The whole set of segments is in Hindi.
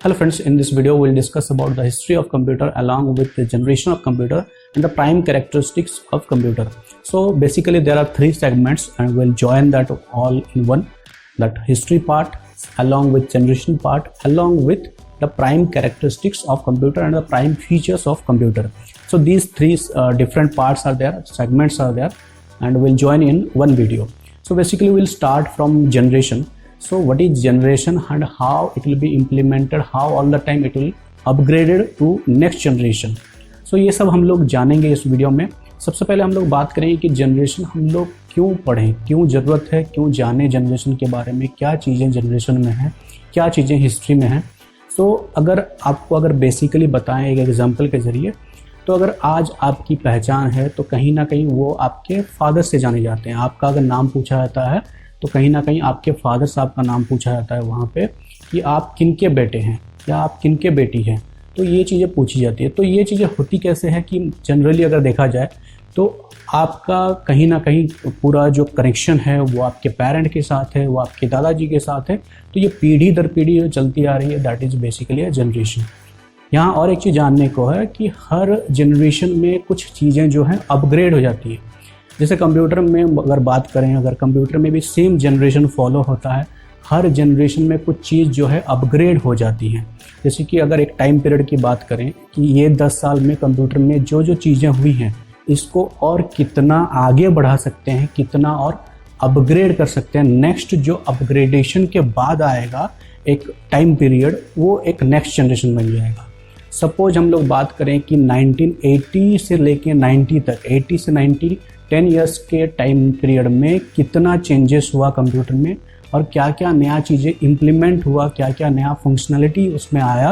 Hello friends, in this video we'll discuss about the history of computer along with the generation of computer and the prime characteristics of computer. So basically there are three segments and we'll join that all in one, that history part along with generation part along with the prime characteristics of computer and the prime features of computer. So these three different parts are there, segments are there, and we'll join in one video. So basically we'll start from generation. So what is generation and how it will be implemented, how all the time it will upgraded to next generation. So ये सब हम लोग जानेंगे इस वीडियो में। सबसे पहले हम लोग बात करेंगे कि जनरेशन हम लोग क्यों पढ़ें, क्यों ज़रूरत है, क्यों जाने जनरेशन के बारे में, क्या चीज़ें जनरेशन में हैं, क्या चीज़ें हिस्ट्री में हैं। तो अगर बेसिकली बताएं एक एग्जांपल के ज़रिए, तो अगर आज आपकी पहचान है तो कहीं ना कहीं वो आपके फादर से जाने जाते हैं। आपका अगर नाम पूछा जाता है तो कहीं ना कहीं आपके फादर साहब का नाम पूछा जाता है वहाँ पे कि आप किनके बेटे हैं या आप किनके बेटी हैं, तो ये चीज़ें पूछी जाती है। तो ये चीज़ें होती कैसे हैं कि जनरली अगर देखा जाए तो आपका कहीं ना कहीं पूरा जो कनेक्शन है वो आपके पेरेंट के साथ है, वो आपके दादाजी के साथ है। तो ये पीढ़ी दर पीढ़ी जो चलती आ रही है, that is basically a generation. यहाँ और एक चीज़ जानने को है कि हर जनरेशन में कुछ चीज़ें जो हैं अपग्रेड हो जाती है। जैसे कंप्यूटर में अगर बात करें, अगर कंप्यूटर में भी सेम जनरेशन फॉलो होता है, हर जनरेशन में कुछ चीज़ जो है अपग्रेड हो जाती हैं। जैसे कि अगर एक टाइम पीरियड की बात करें कि ये 10 साल में कंप्यूटर में जो जो चीज़ें हुई हैं इसको और कितना आगे बढ़ा सकते हैं, कितना और अपग्रेड कर सकते हैं। नेक्स्ट जो अपग्रेडेशन के बाद आएगा एक टाइम पीरियड, वो एक नेक्स्ट जनरेशन बन जाएगा। सपोज हम लोग बात करें कि 1980 से लेके 90 तक, 80 से 90 10 इयर्स के टाइम पीरियड में कितना चेंजेस हुआ कंप्यूटर में और क्या क्या नया चीज़ें इम्प्लीमेंट हुआ, क्या क्या नया फंक्शनलिटी उसमें आया,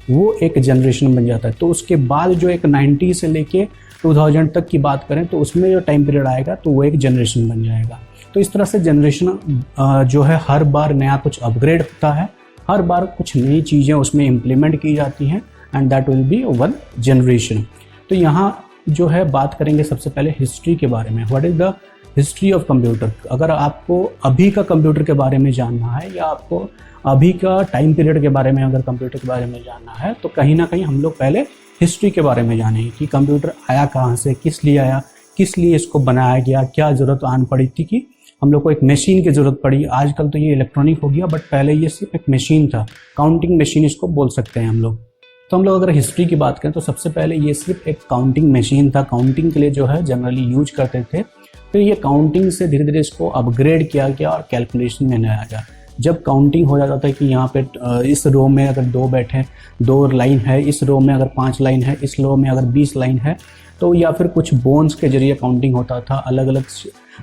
वो एक जनरेशन बन जाता है। तो उसके बाद जो एक 90 से लेके 2000 तक की बात करें तो उसमें जो टाइम पीरियड आएगा तो वो एक जनरेशन बन जाएगा। तो इस तरह से जनरेशन जो है हर बार नया कुछ अपग्रेड होता है, हर बार कुछ नई चीज़ें उसमें इम्प्लीमेंट की जाती हैं and that will be one generation. तो यहाँ जो है बात करेंगे सबसे पहले हिस्ट्री के बारे में। What is the history of computer. अगर आपको अभी का कंप्यूटर के बारे में जानना है या आपको अभी का टाइम पीरियड के बारे में अगर कंप्यूटर के बारे में जानना है तो कहीं ना कहीं हम लोग पहले हिस्ट्री के बारे में जानेंगे कि कंप्यूटर आया कहाँ से, किस लिए आया, किस लिए इसको बनाया गया, क्या ज़रूरत आन पड़ी थी कि हम लोग को एक मशीन की ज़रूरत पड़ी। आजकल तो ये इलेक्ट्रॉनिक हो गया, बट पहले ये सिर्फ एक मशीन था, काउंटिंग मशीन इसको बोल सकते हैं हम लोग। तो हम लोग अगर हिस्ट्री की बात करें तो सबसे पहले ये सिर्फ एक काउंटिंग मशीन था, काउंटिंग के लिए जो है जनरली यूज करते थे। फिर ये काउंटिंग से धीरे धीरे इसको अपग्रेड किया गया और कैलकुलेशन में लाया गया। जब काउंटिंग हो जाता था कि यहाँ पे इस रो में अगर 2 बैठे, 2 लाइन है, इस रो में अगर 5 लाइन है, इस रो में अगर 20 लाइन है, तो या फिर कुछ बोन्स के जरिए काउंटिंग होता था, अलग अलग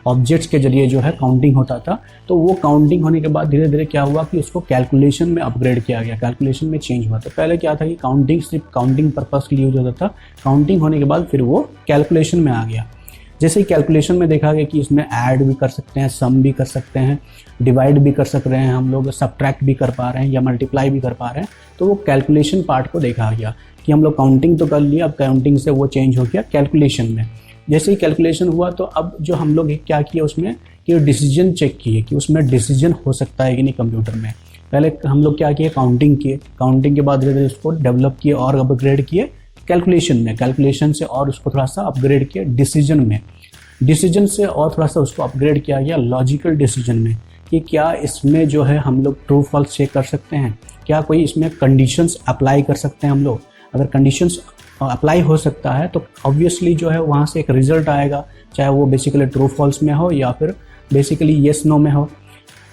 ऑब्जेक्ट्स के जरिए जो है काउंटिंग होता था। तो वो काउंटिंग होने के बाद धीरे धीरे क्या हुआ कि उसको कैलकुलेशन में अपग्रेड किया गया, कैलकुलेशन में चेंज हुआ। तो पहले क्या था कि काउंटिंग सिर्फ काउंटिंग पर्पस के लिए यूज होता था, काउंटिंग होने के बाद फिर वो कैलकुलेशन में आ गया। जैसे ही कैलकुलेशन में देखा गया कि इसमें ऐड भी कर सकते हैं, सम भी कर सकते हैं, डिवाइड भी कर सक रहे हैं हम लोग, सब्ट्रैक्ट भी कर पा रहे हैं या मल्टीप्लाई भी कर पा रहे हैं। तो वो कैलकुलेशन पार्ट को देखा गया कि हम लोग काउंटिंग तो कर लिया, अब काउंटिंग से वो चेंज हो गया कैलकुलेशन में। जैसे ही कैलकुलेशन हुआ तो अब जो हम लोग क्या किया उसमें कि डिसीजन चेक किए कि उसमें डिसीजन हो सकता है कि नहीं कंप्यूटर में। पहले हम लोग क्या किए, काउंटिंग किए, काउंटिंग के बाद धीरे धीरे उसको डेवलप किए और अपग्रेड किए कैलकुलेशन में, कैलकुलेशन से और उसको थोड़ा सा अपग्रेड किया डिसीजन में, डिसीजन से और थोड़ा सा उसको अपग्रेड किया गया लॉजिकल डिसीजन में कि क्या इसमें जो है हम लोग ट्रू फॉल्स चेक कर सकते हैं, क्या कोई इसमें कंडीशंस अप्लाई कर सकते हैं हम लोग। अगर कंडीशंस अप्लाई हो सकता है तो ऑब्वियसली जो है वहाँ से एक रिजल्ट आएगा, चाहे वो बेसिकली ट्रू फॉल्स में हो या फिर बेसिकली येस नो में हो।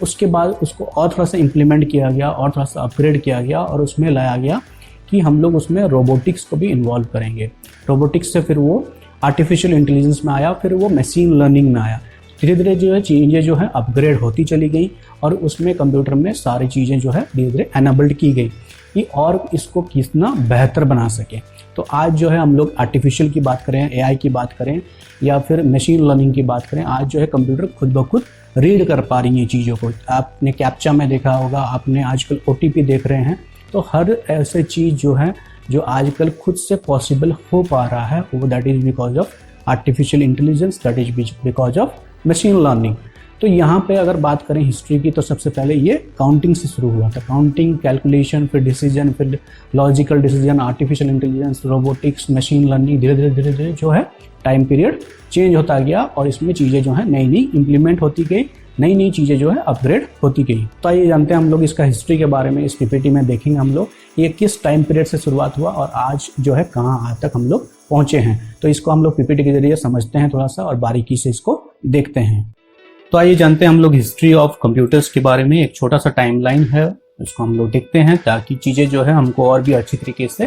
उसके बाद उसको और थोड़ा सा इम्प्लीमेंट किया गया और थोड़ा सा अपग्रेड किया गया और उसमें लाया गया कि हम लोग उसमें रोबोटिक्स को भी इन्वॉल्व करेंगे। रोबोटिक्स से फिर वो आर्टिफिशियल इंटेलिजेंस में आया, फिर वो मशीन लर्निंग में आया। धीरे धीरे जो है चीज़ें जो है अपग्रेड होती चली गई और उसमें कंप्यूटर में सारी चीज़ें जो है धीरे धीरे एनेबल्ड की गई कि और इसको कितना बेहतर बना सके। तो आज जो है हम लोग आर्टिफिशियल की बात करें, एआई की बात करें या फिर मशीन लर्निंग की बात करें, आज जो है कंप्यूटर खुद ब खुद रीड कर पा रही है चीज़ों को। आपने कैप्चा में देखा होगा, आपने आजकल ओटीपी देख रहे हैं। तो हर ऐसे चीज़ जो है जो आजकल खुद से पॉसिबल हो पा रहा है वो that is because of artificial intelligence, that is because of machine learning. तो यहाँ पे अगर बात करें हिस्ट्री की, तो सबसे पहले ये काउंटिंग से शुरू हुआ था। काउंटिंग, कैलकुलेशन, फिर डिसीजन, फिर logical decision, artificial intelligence, robotics, machine learning, धीरे धीरे जो है टाइम पीरियड चेंज होता गया और इसमें चीज़ें जो है नई नई इम्प्लीमेंट होती गई, नई नई चीज़ें जो है अपग्रेड होती गई। तो आइए जानते हैं हम लोग इसका हिस्ट्री के बारे में। इस पीपीटी में देखेंगे हम लोग ये किस टाइम पीरियड से शुरुआत हुआ और आज जो है कहाँ आज तक हम लोग पहुँचे हैं। तो इसको हम लोग पीपीटी के जरिए समझते हैं थोड़ा सा और बारीकी से इसको देखते हैं। तो आइए जानते हैं हम लोग हिस्ट्री ऑफ कंप्यूटर्स के बारे में। एक छोटा सा टाइमलाइन है, इसको हम लोग देखते हैं ताकि चीज़ें जो है हमको और भी अच्छी तरीके से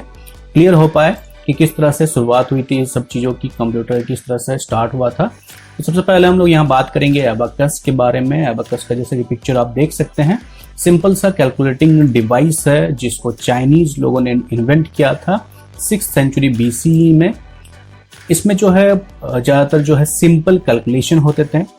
क्लियर हो पाए कि किस तरह से शुरुआत हुई थी सब चीज़ों की, कंप्यूटर किस तरह से स्टार्ट हुआ था। तो सबसे पहले हम लोग यहाँ बात करेंगे एबाकस के बारे में। एबाकस का जैसे कि पिक्चर आप देख सकते हैं, सिंपल सा कैलकुलेटिंग डिवाइस है जिसको चाइनीज लोगों ने इन्वेंट किया था 6th सेंचुरी BCE में। इसमें जो है ज़्यादातर जो है सिंपल कैलकुलेशन होते थे,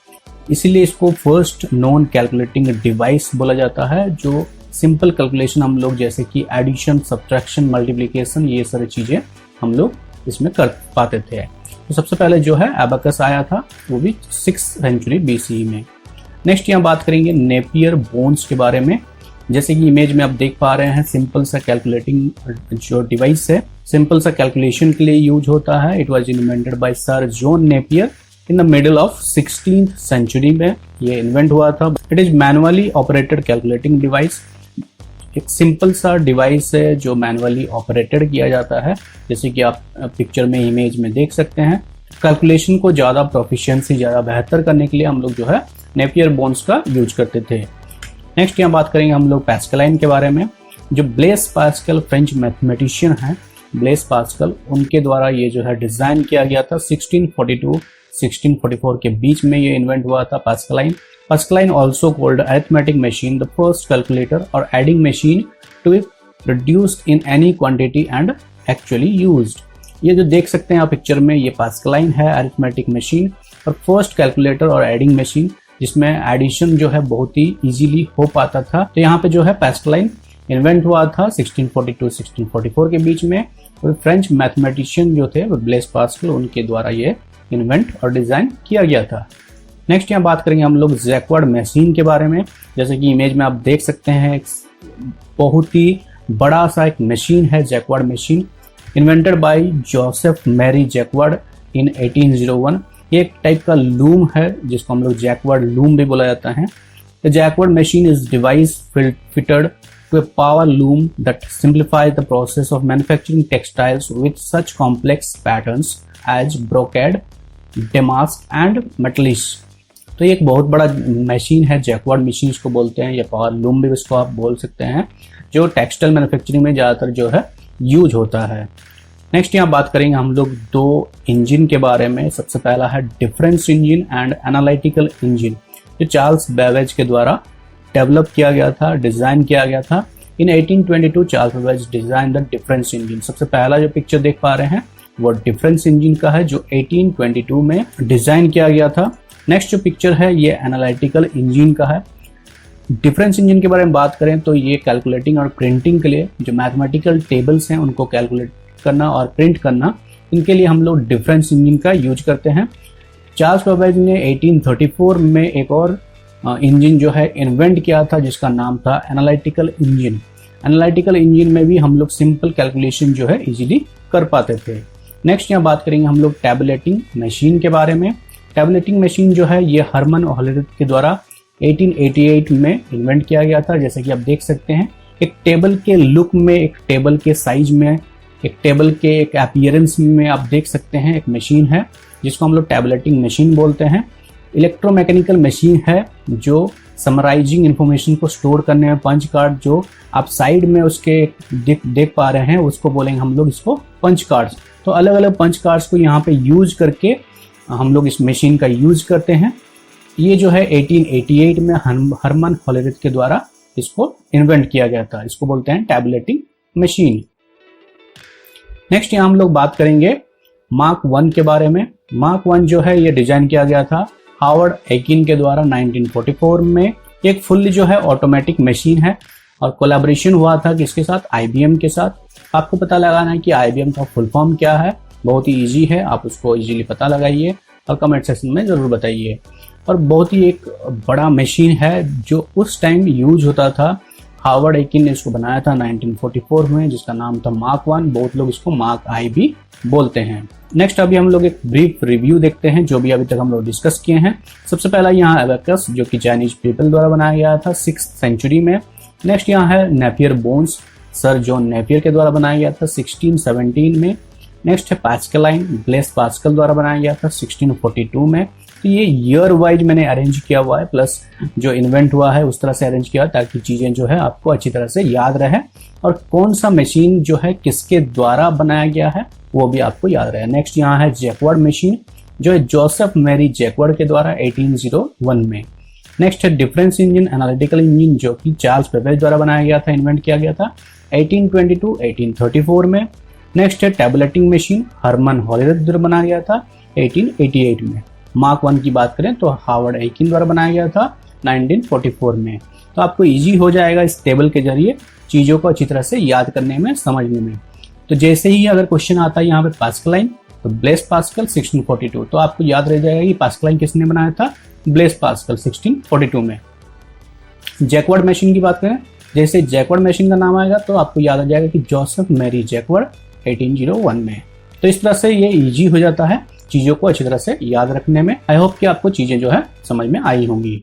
इसीलिए इसको फर्स्ट नॉन कैलकुलेटिंग डिवाइस बोला जाता है। जो सिंपल कैलकुलेशन हम लोग जैसे कि एडिशन, सब्ट्रैक्शन, मल्टीप्लिकेशन, ये सारी चीज़ें हम लोग इसमें कर पाते थे। तो सबसे पहले जो है एबाकस आया था, वो भी 6th सेंचुरी BCE में। नेक्स्ट यहाँ बात करेंगे नेपियर बोन्स के बारे में। जैसे कि इमेज में आप देख पा रहे हैं, सिंपल सा कैलकुलेटिंग जो डिवाइस है, सिंपल सा कैलकुलेशन के लिए यूज होता है। It was invented by sir John Napier in the middle of 16th century में ये इन्वेंट हुआ था। It is manually operated calculating device. एक सिंपल सा डिवाइस है जो मैनुअली ऑपरेटेड किया जाता है, जैसे कि आप पिक्चर में इमेज में देख सकते हैं। कैलकुलेशन को ज़्यादा प्रोफिशिएंसी, ज़्यादा बेहतर करने के लिए हम लोग जो है नेपियर बोन्स का यूज करते थे। नेक्स्ट यहाँ बात करेंगे हम लोग पास्कलाइन के बारे में। जो ब्लेस पास्कल फ्रेंच मैथमेटिशियन हैं, ब्लेस पास्कल, उनके द्वारा ये जो है डिज़ाइन किया गया था 1642-1644 के बीच में ये इन्वेंट हुआ था Pascaline. Pascaline also called arithmetic machine, the first calculator or adding machine to be produced in any quantity and actually used। ये जो देख सकते हैं आप पिक्चर में, ये Pascaline है अरिथमेटिक मशीन और फर्स्ट कैलकुलेटर और एडिंग मशीन जिसमें एडिशन जो है बहुत ही इजीली हो पाता था। तो यहाँ पे जो है Pascaline इन्वेंट हुआ था 1642-1644 के बीच में और फ्रेंच मैथमेटिशियन जो थे वो ब्लेस पास्कल, उनके द्वारा ये इन्वेंट और डिज़ाइन किया गया था। नेक्स्ट यहाँ बात करेंगे हम लोग जैक्वार्ड मशीन के बारे में। जैसे कि इमेज में आप देख सकते हैं, एक बहुत ही बड़ा सा एक मशीन है Jacquard machine, invented by Joseph Marie Jacquard in 1801। ये एक टाइप का लूम है जिसको हम लोग जैक्वार्ड लूम भी बोला जाता है। The Jacquard machine is device fitted to a power loom that simplifies the process of manufacturing textiles with such complex patterns as brocade, damask and matelasse. तो ये एक बहुत बड़ा मशीन है, जैक्वार्ड मशीन इसको बोलते हैं या पावर लूम भी इसको आप बोल सकते हैं, जो टेक्सटाइल मैन्युफैक्चरिंग में ज़्यादातर जो है यूज होता है। नेक्स्ट यहाँ बात करेंगे हम लोग दो इंजन के बारे में। सबसे पहला है difference engine and analytical engine, जो चार्ल्स बेवेज के द्वारा डेवलप किया गया था, डिज़ाइन किया गया था। इन 1822 Charles Babbage design the difference engine. सबसे पहला जो पिक्चर देख पा रहे हैं वो डिफरेंस इंजन का है जो 1822 में डिज़ाइन किया गया था। नेक्स्ट जो पिक्चर है ये एनालिटिकल इंजन का है। डिफरेंस इंजन के बारे में बात करें तो ये कैलकुलेटिंग और प्रिंटिंग के लिए जो मैथमेटिकल टेबल्स हैं उनको कैलकुलेट करना और प्रिंट करना, इनके लिए हम लोग डिफरेंस इंजन का यूज करते हैं। चार्ल्स बेवेज ने 1834 में एक और इंजन जो है इन्वेंट किया था जिसका नाम था एनालिटिकल इंजन। एनालिटिकल इंजन में भी हम लोग सिंपल कैलकुलेशन जो है इजीली कर पाते थे। नेक्स्ट यहाँ बात करेंगे हम लोग टैबलेटिंग मशीन के बारे में। टैबलेटिंग मशीन जो है ये हरमन होलरिथ के द्वारा 1888 में इन्वेंट किया गया था। जैसे कि आप देख सकते हैं, एक टेबल के लुक में, एक टेबल के साइज में, एक टेबल के एक अपीयरेंस में आप देख सकते हैं एक मशीन है जिसको हम लोग टैबलेटिंग मशीन बोलते हैं। इलेक्ट्रोमैकेनिकल मशीन है जो समराइजिंग इंफॉर्मेशन को स्टोर करने में, पंच कार्ड जो आप साइड में उसके देख पा रहे हैं उसको बोलेंगे हम लोग इसको पंच कार्ड्स। तो अलग अलग पंच कार्ड्स को यहाँ पे यूज करके हम लोग इस मशीन का यूज करते हैं। ये जो है 1888 में हरमन होलरिथ के द्वारा इसको इन्वेंट किया गया था, इसको बोलते हैं टैबलेटिंग मशीन। नेक्स्ट यहाँ हम लोग बात करेंगे मार्क 1 के बारे में। मार्क 1 जो है ये डिजाइन किया गया था हावर्ड एकिन के द्वारा 1944 में। एक फुल्ली जो है ऑटोमेटिक मशीन है और कोलैबोरेशन हुआ था किसके साथ, IBM के साथ। आपको पता लगाना है कि IBM का फुल फॉर्म क्या है, बहुत ही इजी है, आप उसको इजीली पता लगाइए और कमेंट सेक्शन में जरूर बताइए। और बहुत ही एक बड़ा मशीन है जो उस टाइम यूज होता था। हार्वर्ड एकिन ने इसको बनाया था 1944 में, जिसका नाम था मार्क 1। बहुत लोग इसको मार्क आई भी बोलते हैं। नेक्स्ट अभी हम लोग एक ब्रीफ रिव्यू देखते हैं जो भी अभी तक हम लोग डिस्कस किए हैं। सबसे पहला यहाँ एबेकस, जो कि चाइनीज पीपल द्वारा बनाया गया था 6th सेंचुरी में। नेक्स्ट यहाँ है Napier bones, sir John Napier के द्वारा बनाया गया था 1617 में। नेक्स्ट है पास्कलाइन, ब्लेस पास्कल द्वारा बनाया गया था 1642 में। तो ये ईयर वाइज मैंने अरेंज किया हुआ है, प्लस जो इन्वेंट हुआ है उस तरह से अरेंज किया है ताकि चीजें जो है आपको अच्छी तरह से याद रहे, और कौन सा मशीन जो है किसके द्वारा बनाया गया है वो भी आपको याद रहे। नेक्स्ट यहाँ है जैकवर्ड मशीन, जो है जोसेफ मैरी जैकवर्ड के द्वारा 1801 में। नेक्स्ट है डिफरेंस इंजन एनालिटिकल इंजन, जो कि चार्ल्स बेबेज द्वारा बनाया गया था, इन्वेंट किया गया था 1822-1834 में। नेक्स्ट है टैबलेटिंग मशीन, हरमन हॉलिडे द्वारा बनाया गया था 1888 में। मार्क 1 की बात करें तो हार्वर्ड एकिन द्वारा बनाया गया था 1944 में। तो आपको इजी हो जाएगा इस टेबल के जरिए चीजों को अच्छी तरह से याद करने में, समझने में। तो जैसे ही अगर क्वेश्चन आता है यहाँ पे पास्कलाइन, तो ब्लेस पास्कल 1642, तो आपको याद रह जाएगा कि पास्कलाइन किसने बनाया था, ब्लेस पास्कल 1642 में। जैकवर्ड मशीन की बात करें, जैसे जैकवर्ड मशीन का नाम आएगा तो आपको याद आ जाएगा कि जोसेफ मैरी जैकवर्ड 1801 में। तो इस तरह से ये इजी हो जाता है चीजों को अच्छी तरह से याद रखने में। आई होप कि आपको चीजें जो है समझ में आई होंगी।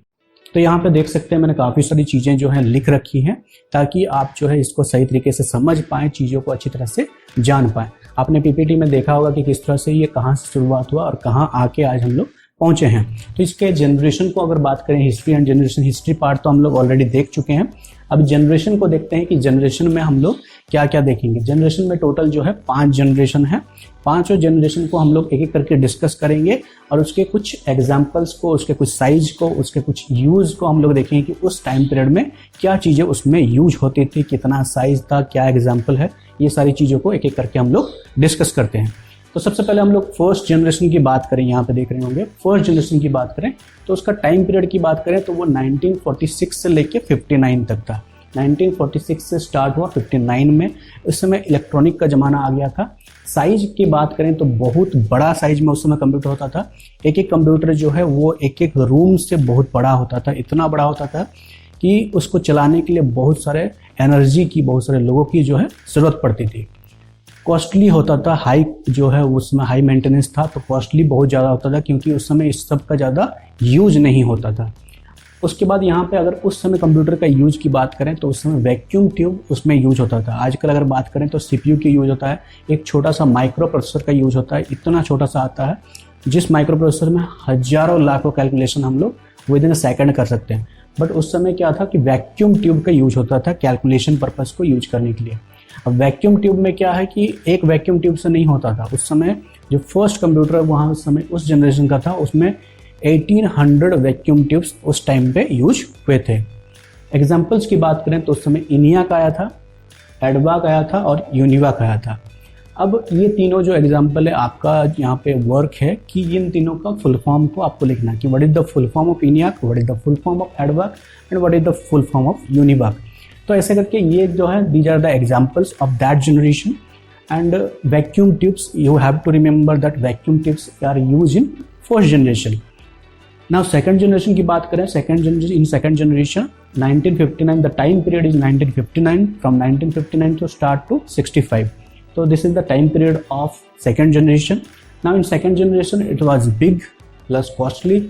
तो यहाँ पे देख सकते हैं मैंने काफी सारी चीजें जो है लिख रखी हैं ताकि आप जो है इसको सही तरीके से समझ पाएं, चीजों को अच्छी तरह से जान पाएं। आपने पीपीटी में देखा होगा कि किस तरह से ये कहाँ से शुरुआत हुआ और कहाँ आके आज हम लोग पहुंचे हैं। तो इसके जनरेशन को अगर बात करें, history and generation, history part तो हम लोग ऑलरेडी देख चुके हैं। अब जनरेशन को देखते हैं कि जनरेशन में हम लोग क्या क्या देखेंगे। जनरेशन में टोटल जो है 5 जनरेशन है। 5 जनरेशन को हम लोग एक एक करके डिस्कस करेंगे और उसके कुछ एग्जाम्पल्स को, उसके कुछ साइज को, उसके कुछ यूज को हम लोग देखेंगे कि उस टाइम पीरियड में क्या चीजें उसमें यूज होती थी, कितना साइज था, क्या एग्जाम्पल है। ये सारी चीजों को एक एक करके हम लोग डिस्कस करते हैं। तो सबसे पहले हम लोग फर्स्ट जनरेशन की बात करें, यहाँ पे देख रहे होंगे फर्स्ट जनरेशन की बात करें तो उसका टाइम पीरियड की बात करें तो वो 1946 से लेके 59 तक था। 1946 से स्टार्ट हुआ 59 में। उस समय इलेक्ट्रॉनिक का जमाना आ गया था। साइज की बात करें तो बहुत बड़ा साइज में उस समय कंप्यूटर होता था। एक एक कंप्यूटर जो है वो एक एक रूम से बहुत बड़ा होता था, इतना बड़ा होता था कि उसको चलाने के लिए बहुत सारे एनर्जी की, बहुत सारे लोगों की जो है जरूरत पड़ती थी। कॉस्टली होता था, हाई जो है उसमें हाई मेंटेनेंस था, तो कॉस्टली बहुत ज़्यादा होता था क्योंकि उस समय इस सब का ज़्यादा यूज नहीं होता था। उसके बाद यहाँ पे अगर उस समय कंप्यूटर का यूज की बात करें तो उस समय वैक्यूम ट्यूब उसमें यूज होता था। आजकल अगर बात करें तो सीपीयू की यूज होता है, एक छोटा सा माइक्रो प्रोसेसर का यूज होता है, इतना छोटा सा आता है जिस माइक्रो प्रोसेसर में हजारों लाखों कैलकुलेशन हम लोग विद इन अ सेकंड कर सकते हैं। बट उस समय क्या था कि वैक्यूम ट्यूब का यूज होता था कैलकुलेशन पर्पज को यूज करने के लिए। अब वैक्यूम ट्यूब में क्या है कि एक वैक्यूम ट्यूब से नहीं होता था। उस समय जो फर्स्ट कंप्यूटर वहाँ उस समय उस जनरेशन का था उसमें 1800 वैक्यूम ट्यूब्स उस टाइम पे यूज हुए थे। एग्जाम्पल्स की बात करें तो उस समय इनियाक आया था, एडवाक आया था और यूनिवाक आया था। अब ये तीनों जो एग्जाम्पल है आपका यहाँ पे वर्क है कि इन तीनों का फुल फॉर्म को आपको लिखना है कि what is the full form of ENIAC, what is the full form of EDVAC and what is the full form of UNIVAC. तो ऐसे करके ये जो है these are the examples of that generation. And vacuum tubes, you have to remember that vacuum tubes are use in first generation. Now second generation की बात करें, second generation 1959, the time period is 1959, from 1959 to start to 65. So this is the time period of second generation. Now in second generation it was big plus costly.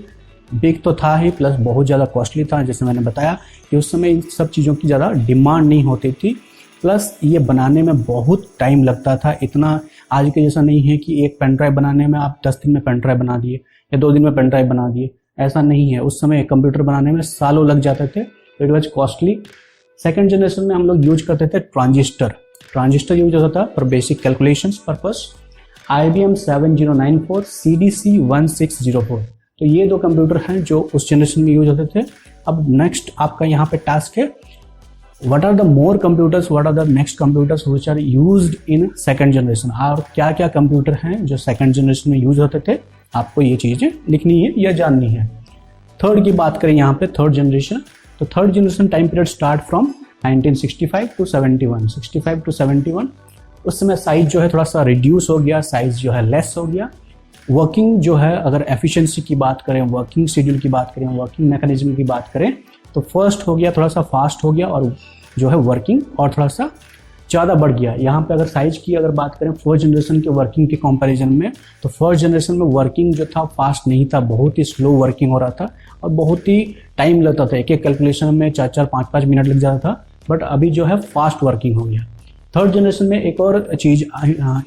Big तो था ही प्लस बहुत ज़्यादा कॉस्टली था। जैसे मैंने बताया कि उस समय इन सब चीज़ों की ज़्यादा डिमांड नहीं होती थी, प्लस ये बनाने में बहुत टाइम लगता था। इतना आज के जैसा नहीं है कि एक पेन ड्राइव बनाने में आप 10 दिन में पेन ड्राइव बना दिए या 2 दिन में पेन ड्राइव बना दिए, ऐसा नहीं है। उस समय कंप्यूटर बनाने में सालों लग जाते थे। It was costly. Second generation में हम लोग यूज करते थे ट्रांजिस्टर यूज होता था for basic calculations purpose. IBM 7094, CDC 1604, तो ये 2 कंप्यूटर हैं जो उस जनरेशन में यूज होते थे। अब नेक्स्ट आपका यहाँ पे टास्क है, what are the more computers, what are the next computers which are used in second generation. और क्या क्या कंप्यूटर हैं जो सेकंड जनरेशन में यूज होते थे, आपको ये चीजें लिखनी है या जाननी है। थर्ड की बात करें यहाँ पे थर्ड जनरेशन, तो third generation time period start from 1965 to 71, 65 to 71। उस समय साइज जो है थोड़ा सा रिड्यूस हो गया, साइज जो है लेस हो गया। वर्किंग जो है, अगर एफिशिएंसी की बात करें, वर्किंग शेड्यूल की बात करें, वर्किंग मैकेनिज्म की बात करें, तो फर्स्ट हो गया थोड़ा सा फास्ट हो गया, और जो है वर्किंग और थोड़ा सा ज़्यादा बढ़ गया। यहाँ पे अगर साइज की अगर बात करें फर्स्ट जनरेशन के वर्किंग के कंपैरिजन में, तो फर्स्ट जनरेशन में वर्किंग जो था फास्ट नहीं था, बहुत ही स्लो वर्किंग हो रहा था और बहुत ही टाइम लगता था, एक एक कैलकुलेशन में 4-4, 5-5 मिनट लग जाता था। बट अभी जो है फास्ट वर्किंग हो गया। थर्ड जनरेशन में एक और चीज़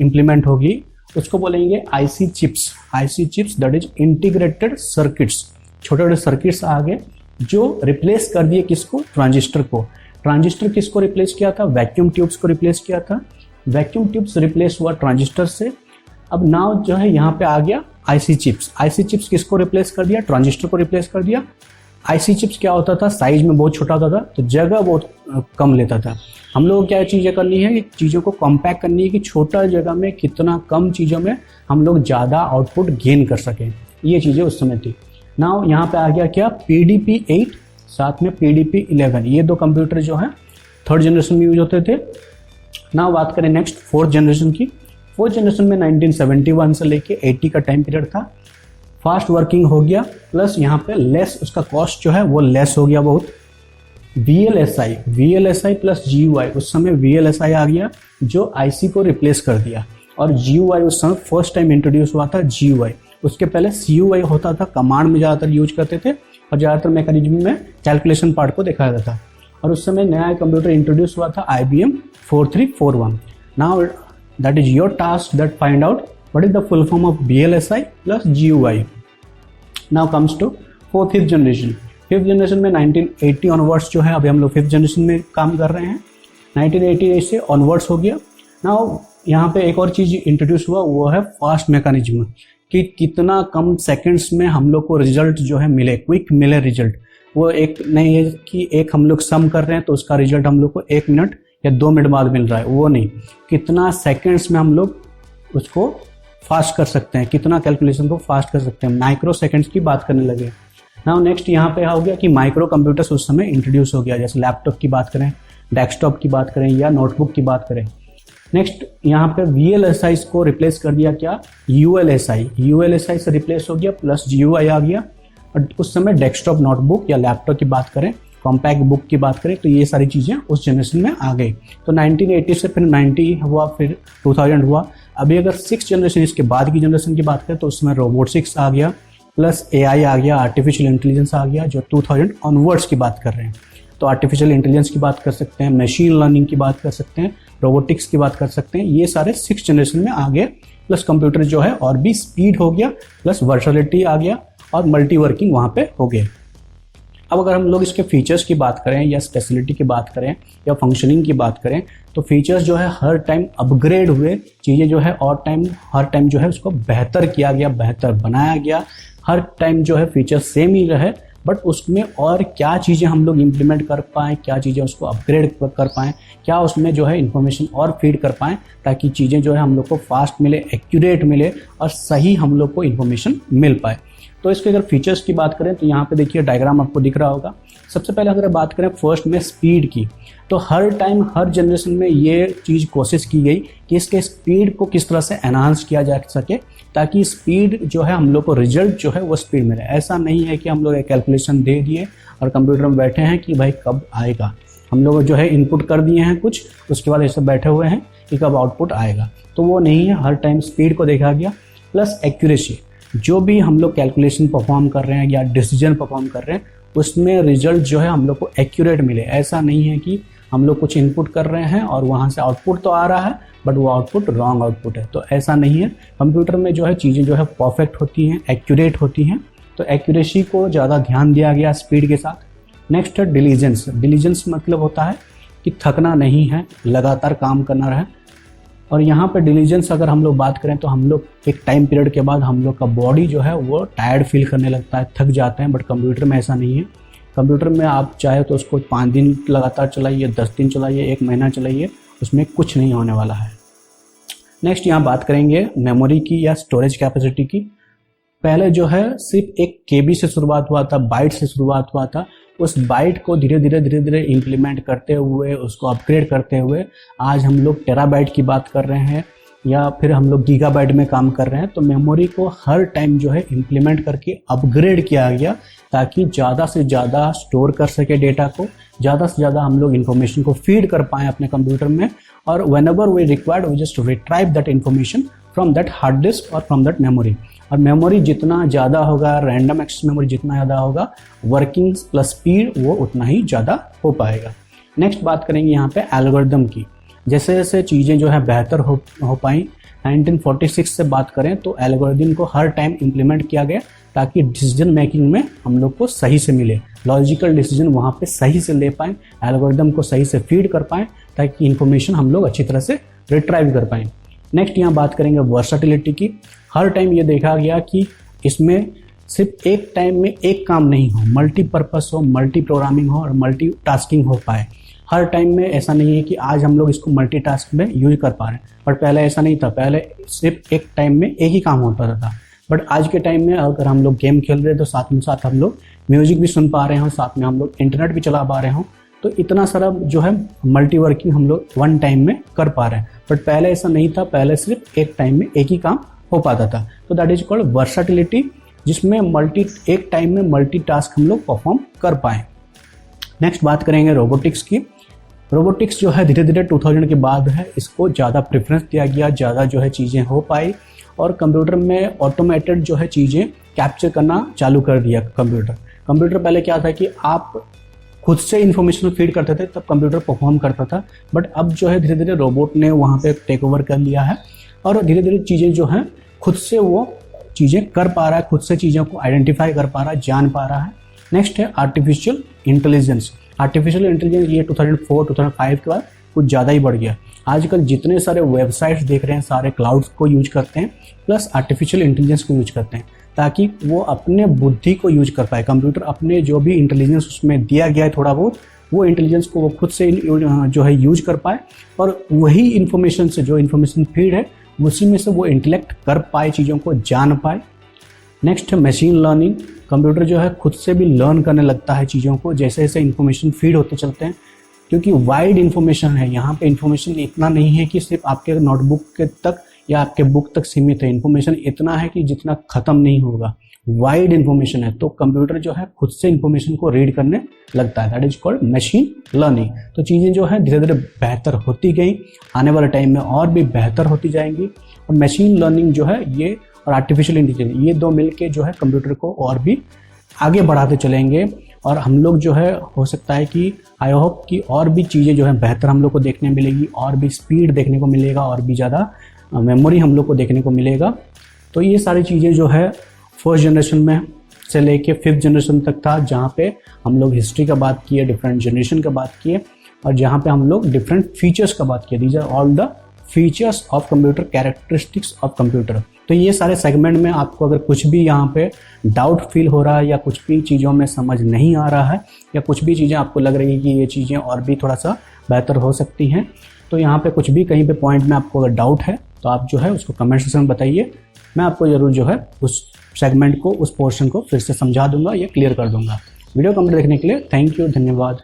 इम्प्लीमेंट होगी, उसको बोलेंगे IC chips. IC chips that is integrated circuits, छोटे छोटे सर्किट्स आ गए जो रिप्लेस कर दिए किसको, ट्रांजिस्टर को। ट्रांजिस्टर किसको रिप्लेस किया था, वैक्यूम ट्यूब्स को रिप्लेस किया था। वैक्यूम ट्यूब्स रिप्लेस हुआ ट्रांजिस्टर से। अब नाउ जो है यहाँ पे आ गया आईसी चिप्स। आईसी चिप्स किसको रिप्लेस कर दिया, ट्रांजिस्टर को रिप्लेस कर दिया। आईसी चिप्स क्या होता था, साइज में बहुत छोटा होता था, तो जगह बहुत कम लेता था। हम लोग को क्या चीज़ें करनी है कि चीज़ों को कॉम्पैक्ट करनी है कि छोटा जगह में कितना कम चीज़ों में हम लोग ज़्यादा आउटपुट गेन कर सकें, ये चीज़ें उस समय थी। नाउ यहाँ पे आ गया क्या, PDP-8 साथ में PDP-11, ये दो कंप्यूटर जो है थर्ड जनरेशन में यूज होते थे। नाउ बात करें नेक्स्ट फोर्थ जनरेशन की। फोर्थ जनरेशन में 1971 से लेके 80 का टाइम पीरियड था। फास्ट वर्किंग हो गया, प्लस यहाँ पे लेस, उसका कॉस्ट जो है वो लेस हो गया बहुत। VLSI प्लस GUI, उस समय VLSI आ गया जो IC को रिप्लेस कर दिया, और GUI उस समय फर्स्ट टाइम इंट्रोड्यूस हुआ था GUI। उसके पहले CUI होता था, कमांड में ज़्यादातर यूज करते थे और ज़्यादातर मैकेनिज्म में कैलकुलेशन पार्ट को दिखाया जाता था। और उस समय नया कंप्यूटर इंट्रोड्यूस हुआ था IBM 4341। Now that is your task that find out what is the full form of VLSI plus GUI। Now comes to fifth generation. Fifth generation में 1980 ऑनवर्ड्स जो है, अभी हम लोग फिफ्थ जनरेशन में काम कर रहे हैं, 1988 से ऑनवर्ड्स हो गया। नाउ यहाँ पे एक और चीज़ इंट्रोड्यूस हुआ, वो है फास्ट मैकेनिज्म, कि कितना कम सेकंड्स में हम लोग को रिजल्ट जो है मिले, क्विक मिले रिजल्ट। वो एक नहीं है कि एक हम लोग सम कर रहे हैं तो उसका रिजल्ट हम लोग को 1 मिनट या 2 मिनट बाद मिल रहा है, वो नहीं, कितना सेकंड्स में हम लोग उसको फास्ट कर सकते हैं, कितना कैलकुलेशन को फास्ट कर सकते हैं, माइक्रो सेकंड्स की बात करने लगे। नाउ नेक्स्ट यहाँ पे हो गया कि माइक्रो कंप्यूटर्स उस समय इंट्रोड्यूस हो गया, जैसे लैपटॉप की बात करें, डेस्कटॉप की बात करें या नोटबुक की बात करें। नेक्स्ट यहाँ पे VLSI को रिप्लेस कर दिया क्या, ULSI से रिप्लेस हो गया, प्लस GUI आ गया। और उस समय डेस्कटॉप, नोटबुक या लैपटॉप की बात करें, कॉम्पैक्ट बुक की बात करें, तो ये सारी चीज़ें उस जनरेशन में आ गई। तो 1980 से फिर 90 हुआ, फिर 2000 हुआ। अभी अगर 6th जनरेशन, इसके बाद की जनरेशन की बात करें, तो उसमें रोबोटिक्स आ गया, प्लस AI आ गया, आर्टिफिशियल इंटेलिजेंस आ गया, जो 2000 ऑनवर्ड्स की बात कर रहे हैं। तो आर्टिफिशियल इंटेलिजेंस की बात कर सकते हैं, मशीन लर्निंग की बात कर सकते हैं, रोबोटिक्स की बात कर सकते हैं, ये सारे 6th जनरेशन में आ गए। प्लस कंप्यूटर जो है और भी स्पीड हो गया, प्लस वर्सैटिलिटी आ गया और मल्टी वर्किंग वहाँ पे हो गया। अब अगर हम लोग इसके फीचर्स की बात करें या स्पेशलिटी की बात करें या फंक्शनिंग की बात करें, तो फीचर्स जो है हर टाइम अपग्रेड हुए, चीज़ें जो है और हर टाइम जो है उसको बेहतर किया गया, बेहतर बनाया गया। हर टाइम जो है फीचर सेम ही रहे, बट उसमें और क्या चीज़ें हम लोग इम्प्लीमेंट कर पाएँ, क्या चीज़ें उसको अपग्रेड कर पाएँ, क्या उसमें जो है इन्फॉर्मेशन और फीड कर पाएँ, ताकि चीज़ें जो है हम लोग को फास्ट मिले, एक्यूरेट मिले और सही हम लोग को इन्फॉर्मेशन मिल पाए। तो इसके अगर फीचर्स की बात करें तो यहाँ पे देखिए डायग्राम आपको दिख रहा होगा। सबसे पहले अगर बात करें फर्स्ट में स्पीड की, तो हर टाइम हर जनरेशन में ये चीज़ कोशिश की गई कि इसके स्पीड को किस तरह से एनहांस किया जा सके, ताकि स्पीड जो है हम लोग को रिजल्ट जो है वो स्पीड मिले। ऐसा नहीं है कि हम लोग एक कैलकुलेशन दे दिए और कंप्यूटर में बैठे हैं कि भाई कब आएगा, हम लोग जो है इनपुट कर दिए हैं कुछ, उसके बाद ऐसे बैठे हुए हैं कि कब आउटपुट आएगा, तो वो नहीं है। हर टाइम स्पीड को देखा गया, प्लस एक्यूरेसी, जो भी हम लोग कैलकुलेशन परफॉर्म कर रहे हैं या डिसीजन परफॉर्म कर रहे हैं, उसमें रिजल्ट जो है हम लोग को एक्यूरेट मिले। ऐसा नहीं है कि हम लोग कुछ इनपुट कर रहे हैं और वहाँ से आउटपुट तो आ रहा है बट वो आउटपुट रॉन्ग आउटपुट है, तो ऐसा नहीं है। कंप्यूटर में जो है चीज़ें जो है परफेक्ट होती हैं, एक्यूरेट होती हैं, तो एक्यूरेसी को ज़्यादा ध्यान दिया गया स्पीड के साथ। नेक्स्ट है डिलीजेंस। डिलीजेंस मतलब होता है कि थकना नहीं है, लगातार काम करना रहे। और यहाँ पे डिलीजेंस अगर हम लोग बात करें तो हम लोग एक टाइम पीरियड के बाद हम लोग का बॉडी जो है वो टायर्ड फील करने लगता है, थक जाते हैं, बट कंप्यूटर में ऐसा नहीं है। कंप्यूटर में आप चाहे तो उसको 5 दिन लगातार चलाइए, 10 दिन चलाइए, 1 महीना चलाइए, उसमें कुछ नहीं होने वाला है। नेक्स्ट यहाँ बात करेंगे मेमोरी की या स्टोरेज कैपेसिटी की। पहले जो है सिर्फ 1 KB से शुरुआत हुआ था, बाइट से शुरुआत हुआ था। उस बाइट को धीरे धीरे इम्प्लीमेंट करते हुए, उसको अपग्रेड करते हुए आज हम लोग टेराबाइट की बात कर रहे हैं, या फिर हम लोग गीगाबाइट में काम कर रहे हैं, तो मेमोरी को हर टाइम जो है इम्प्लीमेंट करके अपग्रेड किया गया ताकि ज़्यादा से ज़्यादा स्टोर कर सके डेटा को, ज़्यादा से ज़्यादा हम लोग इन्फॉर्मेशन को फीड कर पाएँ अपने कंप्यूटर में, और whenever we required we just retrieve that information from that hard disk or from that memory। और मेमोरी जितना ज़्यादा होगा, रैंडम एक्सेस मेमोरी जितना ज़्यादा होगा, वर्किंग प्लस स्पीड वो उतना ही ज़्यादा हो पाएगा। नेक्स्ट बात करेंगे यहाँ पे एल्गोरिदम की। जैसे जैसे चीज़ें जो है बेहतर हो पाई, 1946 से बात करें तो एल्गोरिदम को हर टाइम इम्प्लीमेंट किया गया ताकि डिसीजन मेकिंग में हम लोग को सही से मिले, लॉजिकल डिसीजन वहाँ पे सही से ले पाएँ, एल्गोरिदम को सही से फीड कर पाएँ ताकि इन्फॉर्मेशन हम लोग अच्छी तरह से रिट्राइव कर पाएँ। नेक्स्ट यहाँ बात करेंगे वर्सेटिलिटी की। हर टाइम ये देखा गया कि इसमें सिर्फ एक टाइम में एक काम नहीं हो, मल्टीपर्पस हो, मल्टी प्रोग्रामिंग हो और मल्टी टास्किंग हो पाए। हर टाइम में ऐसा नहीं है कि आज हम लोग इसको मल्टीटास्क में यूज कर पा रहे हैं, बट पहले ऐसा नहीं था। पहले सिर्फ एक टाइम में एक ही काम हो पाता था, बट आज के टाइम में अगर हम लोग गेम खेल रहे हैं तो साथ में साथ हम लोग म्यूजिक भी सुन पा रहे हो, साथ में हम लोग इंटरनेट भी चला पा रहे हो, तो इतना सारा जो है मल्टी वर्किंग हम लोग वन टाइम में कर पा रहे हैं। बट पहले ऐसा नहीं था, पहले सिर्फ एक टाइम में एक ही काम हो पाता था। तो दैट इज कॉल्ड वर्सेटिलिटी, जिसमें एक टाइम में मल्टीटास्क हम लोग परफॉर्म कर पाए। नेक्स्ट बात करेंगे रोबोटिक्स की। रोबोटिक्स जो है धीरे धीरे 2000 के बाद है इसको ज़्यादा प्रेफरेंस दिया गया, ज़्यादा जो है चीज़ें हो पाई और कंप्यूटर में ऑटोमेटेड जो है चीज़ें कैप्चर करना चालू कर दिया। कंप्यूटर पहले क्या था कि आप खुद से इन्फॉर्मेशन फीड करते थे, तब कंप्यूटर परफॉर्म करता था, बट अब जो है धीरे धीरे रोबोट ने वहाँ पे टेक ओवर कर लिया है और धीरे धीरे चीज़ें जो हैं खुद से वो चीज़ें कर पा रहा है, खुद से चीज़ों को आइडेंटिफाई कर पा रहा है, जान पा रहा है। नेक्स्ट है आर्टिफिशियल इंटेलिजेंस। आर्टिफिशियल इंटेलिजेंस ये 2004-2005 के बाद कुछ ज़्यादा ही बढ़ गया। आजकल जितने सारे वेबसाइट्स देख रहे हैं सारे क्लाउड्स को यूज करते हैं प्लस आर्टिफिशियल इंटेलिजेंस को यूज करते हैं ताकि वो अपने बुद्धि को यूज कर पाए। कंप्यूटर अपने जो भी इंटेलिजेंस उसमें दिया गया है थोड़ा बहुत, वो इंटेलिजेंस को वो खुद से जो है यूज कर पाए और वही इन्फॉर्मेशन से जो इन्फॉर्मेशन फीड है उसी में से वो इंटेलेक्ट कर पाए, चीज़ों को जान पाए। नेक्स्ट है मशीन लर्निंग। कंप्यूटर जो है खुद से भी लर्न करने लगता है चीज़ों को जैसे जैसे इन्फॉर्मेशन फीड होते चलते हैं, क्योंकि वाइड इन्फॉर्मेशन है। यहाँ पे इन्फॉर्मेशन इतना नहीं है कि सिर्फ आपके नोटबुक के तक या आपके बुक तक सीमित है। इन्फॉर्मेशन इतना है कि जितना ख़त्म नहीं होगा, वाइड इन्फॉर्मेशन है। तो कंप्यूटर जो है खुद से इन्फॉर्मेशन को रीड करने लगता है, that is called machine learning. तो चीज़ें जो है धीरे धीरे बेहतर होती गई, आने वाले टाइम में और भी बेहतर होती जाएंगी। और मशीन लर्निंग जो है ये और आर्टिफिशियल इंटेलिजेंस ये दो मिलके जो है कंप्यूटर को और भी आगे बढ़ाते चलेंगे और हम लोग जो है हो सकता है कि आई होप कि और भी चीज़ें जो है बेहतर हम लोग को देखने मिलेगी, और भी स्पीड देखने को मिलेगा, और भी ज़्यादा मेमोरी हम लोग को देखने को मिलेगा। तो ये सारी चीज़ें जो है फर्स्ट जनरेशन में से लेके 5th जनरेशन तक था, जहाँ पे हम लोग हिस्ट्री का बात किए, डिफरेंट जनरेशन का बात किए और जहाँ पे हम लोग डिफरेंट फीचर्स का बात किए। These are all the features of computer, characteristics of computer. तो ये सारे सेगमेंट में आपको अगर कुछ भी यहाँ पे डाउट फील हो रहा है या कुछ भी चीज़ों में समझ नहीं आ रहा है या कुछ भी चीज़ें आपको लग रही है कि ये चीज़ें और भी थोड़ा सा बेहतर हो सकती हैं, तो यहाँ पे कुछ भी कहीं पे पॉइंट में आपको अगर डाउट है तो आप जो है उसको कमेंट सेक्शन में बताइए। मैं आपको ज़रूर जो है उस सेगमेंट को, उस पोर्शन को फिर से समझा दूंगा या क्लियर कर दूंगा। वीडियो कंप्लीट देखने के लिए थैंक यू, धन्यवाद।